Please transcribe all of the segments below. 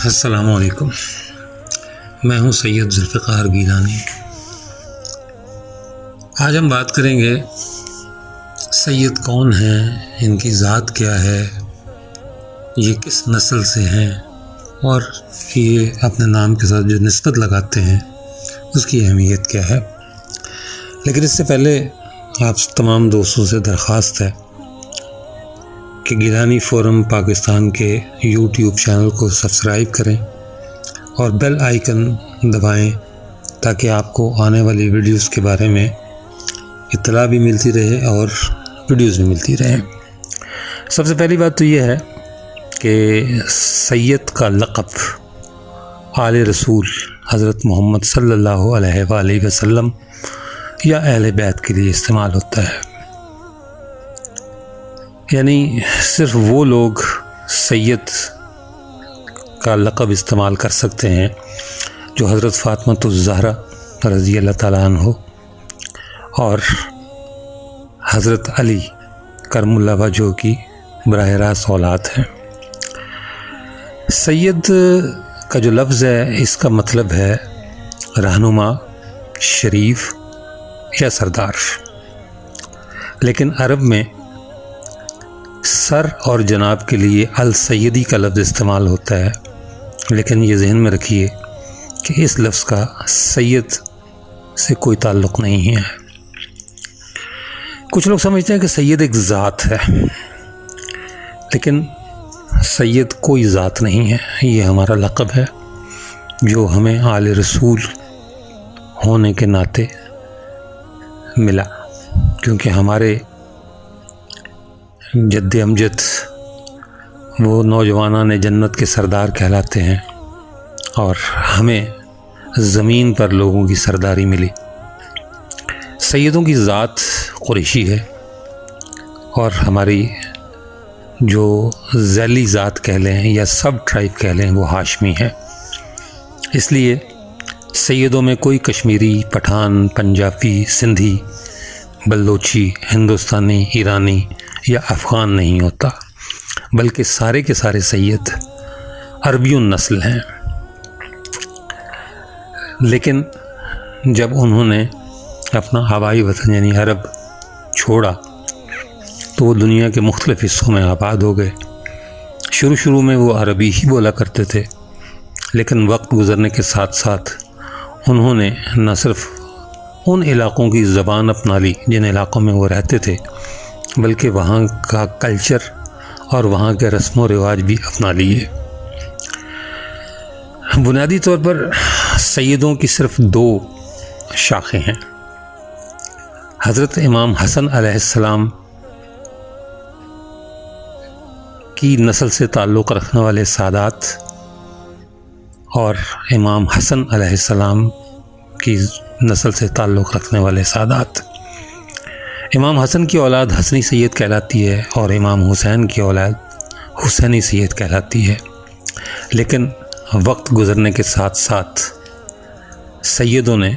السلام علیکم، میں ہوں سید ذوالفقار گیلانی۔ آج ہم بات کریں گے سید کون ہیں، ان کی ذات کیا ہے، یہ کس نسل سے ہیں اور یہ اپنے نام کے ساتھ جو نسبت لگاتے ہیں اس کی اہمیت کیا ہے۔ لیکن اس سے پہلے آپ تمام دوستوں سے درخواست ہے کہ گیلانی فورم پاکستان کے یوٹیوب چینل کو سبسکرائب کریں اور بیل آئیکن دبائیں تاکہ آپ کو آنے والی ویڈیوز کے بارے میں اطلاع بھی ملتی رہے اور ویڈیوز بھی ملتی رہیں۔ سب سے پہلی بات تو یہ ہے کہ سید کا لقب آل رسول حضرت محمد صلی اللہ علیہ وآلہ وسلم یا اہل بیت کے لیے استعمال ہوتا ہے، یعنی صرف وہ لوگ سید کا لقب استعمال کر سکتے ہیں جو حضرت فاطمۃ الزہرا رضی اللہ تعالیٰ عنہ اور حضرت علی کرم اللہ وجہہ کی براہ راست اولاد ہیں۔ سید کا جو لفظ ہے اس کا مطلب ہے رہنما، شریف یا سردار، لیکن عرب میں سر اور جناب کے لیے السیدی کا لفظ استعمال ہوتا ہے، لیکن یہ ذہن میں رکھیے کہ اس لفظ کا سید سے کوئی تعلق نہیں ہے۔ کچھ لوگ سمجھتے ہیں کہ سید ایک ذات ہے، لیکن سید کوئی ذات نہیں ہے، یہ ہمارا لقب ہے جو ہمیں آل رسول ہونے کے ناطے ملا، کیونکہ ہمارے جد امجد وہ نوجوانان جنت کے سردار کہلاتے ہیں اور ہمیں زمین پر لوگوں کی سرداری ملی۔ سیدوں کی ذات قریشی ہے اور ہماری جو ذیلی ذات کہہ لیں یا سب ٹرائب کہہ لیں وہ ہاشمی ہے۔ اس لیے سیدوں میں کوئی کشمیری، پٹھان، پنجابی، سندھی، بلوچی، ہندوستانی، ایرانی یا افغان نہیں ہوتا، بلکہ سارے کے سارے سید عربی النسل ہیں۔ لیکن جب انہوں نے اپنا آبائی وطن یعنی عرب چھوڑا تو وہ دنیا کے مختلف حصوں میں آباد ہو گئے۔ شروع میں وہ عربی ہی بولا کرتے تھے، لیکن وقت گزرنے کے ساتھ ساتھ انہوں نے نہ صرف ان علاقوں کی زبان اپنا لی جن علاقوں میں وہ رہتے تھے، بلکہ وہاں کا کلچر اور وہاں کے رسم و رواج بھی اپنا لیے۔ بنیادی طور پر سیدوں کی صرف دو شاخیں ہیں۔ حضرت امام حسن علیہ السلام کی نسل سے تعلق رکھنے والے سادات اور امام حسن علیہ السلام کی نسل سے تعلق رکھنے والے سادات۔ امام حسن کی اولاد حسنی سید کہلاتی ہے اور امام حسین کی اولاد حسینی سید کہلاتی ہے، لیکن وقت گزرنے کے ساتھ ساتھ سیدوں نے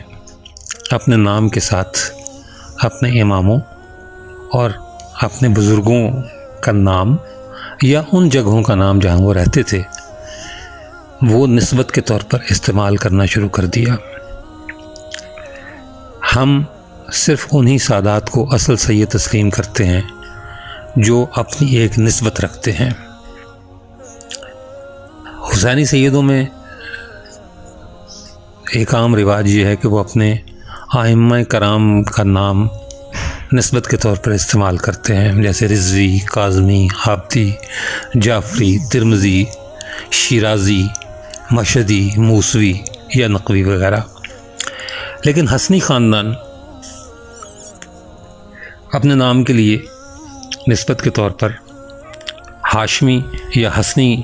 اپنے نام کے ساتھ اپنے اماموں اور اپنے بزرگوں کا نام یا ان جگہوں کا نام جہاں وہ رہتے تھے وہ نسبت کے طور پر استعمال کرنا شروع کر دیا۔ ہم صرف انہی سادات کو اصل سید تسلیم کرتے ہیں جو اپنی ایک نسبت رکھتے ہیں۔ حسینی سیدوں میں ایک عام رواج یہ ہے کہ وہ اپنے ائمہ کرام کا نام نسبت کے طور پر استعمال کرتے ہیں، جیسے رضوی، کاظمی، عابدی، جعفری، ترمذی، شیرازی، مشہدی، موسوی یا نقوی وغیرہ۔ لیکن حسنی خاندان اپنے نام کے لیے نسبت کے طور پر ہاشمی یا حسنی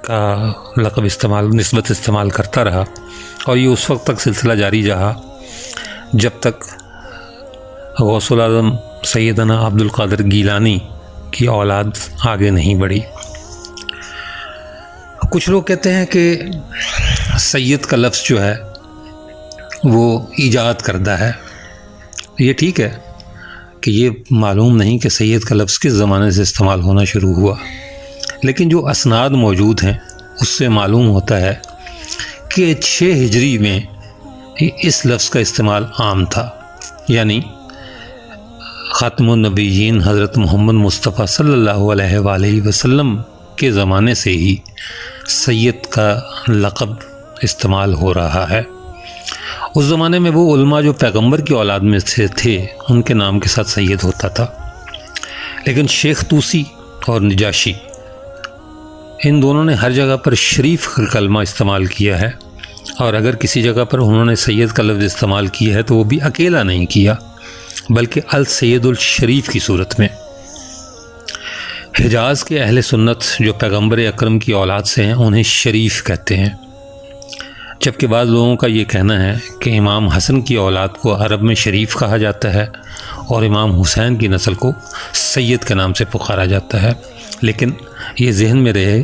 کا لقب نسبت استعمال کرتا رہا، اور یہ اس وقت تک سلسلہ جاری رہا جب تک غوث العظم سیدنا عبد القادر گیلانی کی اولاد آگے نہیں بڑھی۔ کچھ لوگ کہتے ہیں کہ سید کا لفظ جو ہے وہ ایجاد کردہ ہے۔ یہ ٹھیک ہے کہ یہ معلوم نہیں کہ سید کا لفظ کس زمانے سے استعمال ہونا شروع ہوا، لیکن جو اسناد موجود ہیں اس سے معلوم ہوتا ہے کہ 6 ہجری میں اس لفظ کا استعمال عام تھا، یعنی خاتم النبیین حضرت محمد مصطفیٰ صلی اللہ علیہ وآلہ وسلم کے زمانے سے ہی سید کا لقب استعمال ہو رہا ہے۔ اس زمانے میں وہ علماء جو پیغمبر کی اولاد میں سے تھے ان کے نام کے ساتھ سید ہوتا تھا، لیکن شیخ طوسی اور نجاشی ان دونوں نے ہر جگہ پر شریف کا کلمہ استعمال کیا ہے، اور اگر کسی جگہ پر انہوں نے سید کا لفظ استعمال کیا ہے تو وہ بھی اکیلا نہیں کیا بلکہ السید الشریف کی صورت میں۔ حجاز کے اہل سنت جو پیغمبر اکرم کی اولاد سے ہیں انہیں شریف کہتے ہیں، جبکہ بعض لوگوں کا یہ کہنا ہے کہ امام حسن کی اولاد کو عرب میں شریف کہا جاتا ہے اور امام حسین کی نسل کو سید کے نام سے پکارا جاتا ہے، لیکن یہ ذہن میں رہے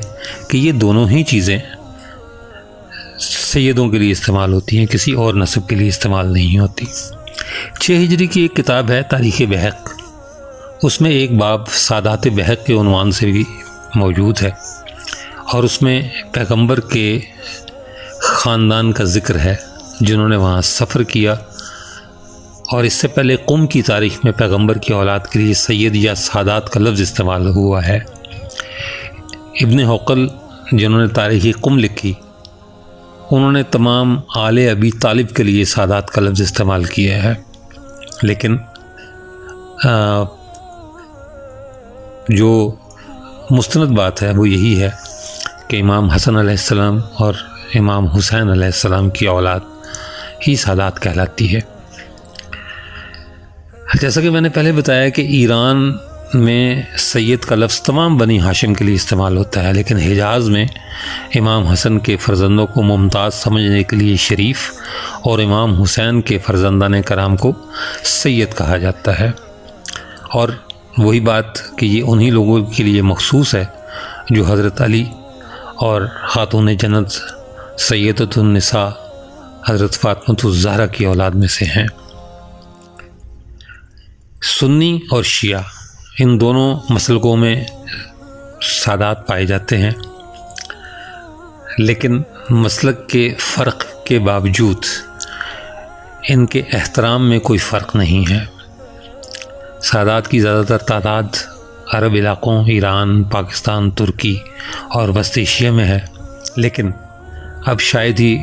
کہ یہ دونوں ہی چیزیں سیدوں کے لیے استعمال ہوتی ہیں، کسی اور نسب کے لیے استعمال نہیں ہوتی۔ 6 ہجری کی ایک کتاب ہے تاریخ بحق، اس میں ایک باب سادات بحق کے عنوان سے بھی موجود ہے، اور اس میں پیغمبر کے خاندان کا ذکر ہے جنہوں نے وہاں سفر کیا، اور اس سے پہلے قم کی تاریخ میں پیغمبر کی اولاد کے لیے سید یا سادات کا لفظ استعمال ہوا ہے۔ ابن حقل جنہوں نے تاریخ قم لکھی انہوں نے تمام آل ابی طالب کے لیے سادات کا لفظ استعمال کیا ہے، لیکن جو مستند بات ہے وہ یہی ہے کہ امام حسن علیہ السلام اور امام حسین علیہ السلام کی اولاد ہی سادات کہلاتی ہے۔ جیسا کہ میں نے پہلے بتایا کہ ایران میں سید کا لفظ تمام بنی ہاشم کے لیے استعمال ہوتا ہے، لیکن حجاز میں امام حسن کے فرزندوں کو ممتاز سمجھنے کے لیے شریف اور امام حسین کے فرزندان کرام کو سید کہا جاتا ہے، اور وہی بات کہ یہ انہی لوگوں کے لیے مخصوص ہے جو حضرت علی اور خاتون جنت سیدۃ النساء حضرت فاطمہ الزہرا کی اولاد میں سے ہیں۔ سنی اور شیعہ ان دونوں مسلکوں میں سادات پائے جاتے ہیں، لیکن مسلک کے فرق کے باوجود ان کے احترام میں کوئی فرق نہیں ہے۔ سادات کی زیادہ تر تعداد عرب علاقوں ایران، پاکستان، ترکی اور وسط ایشیا میں ہے، لیکن اب شاید ہی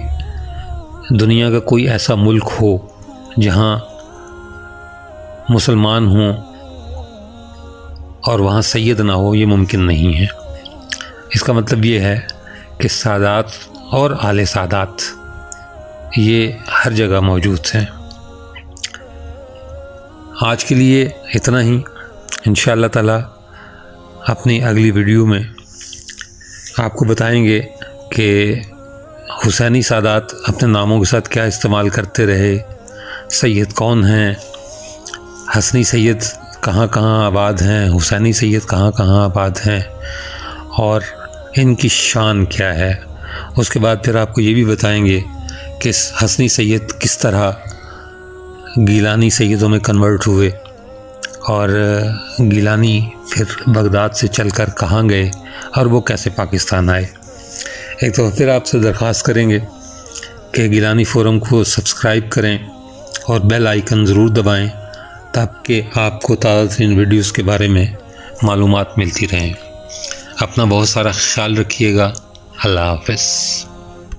دنیا کا کوئی ایسا ملک ہو جہاں مسلمان ہوں اور وہاں سید نہ ہو، یہ ممکن نہیں ہے۔ اس کا مطلب یہ ہے کہ سادات اور آل سادات یہ ہر جگہ موجود ہیں۔ آج کے لیے اتنا ہی، انشاءاللہ تعالی اپنی اگلی ویڈیو میں آپ کو بتائیں گے کہ حسینی سادات اپنے ناموں کے ساتھ کیا استعمال کرتے رہے، سید کون ہیں، حسنی سید کہاں کہاں آباد ہیں، حسینی سید کہاں کہاں آباد ہیں، اور ان کی شان کیا ہے۔ اس کے بعد پھر آپ کو یہ بھی بتائیں گے کہ حسنی سید کس طرح گیلانی سیدوں میں کنورٹ ہوئے، اور گیلانی پھر بغداد سے چل کر کہاں گئے اور وہ کیسے پاکستان آئے۔ ایک تو پھر آپ سے درخواست کریں گے کہ گیلانی فورم کو سبسکرائب کریں اور بیل آئیکن ضرور دبائیں تاکہ آپ کو تازہ ترین ویڈیوز کے بارے میں معلومات ملتی رہیں۔ اپنا بہت سارا خیال رکھیے گا۔ اللہ حافظ۔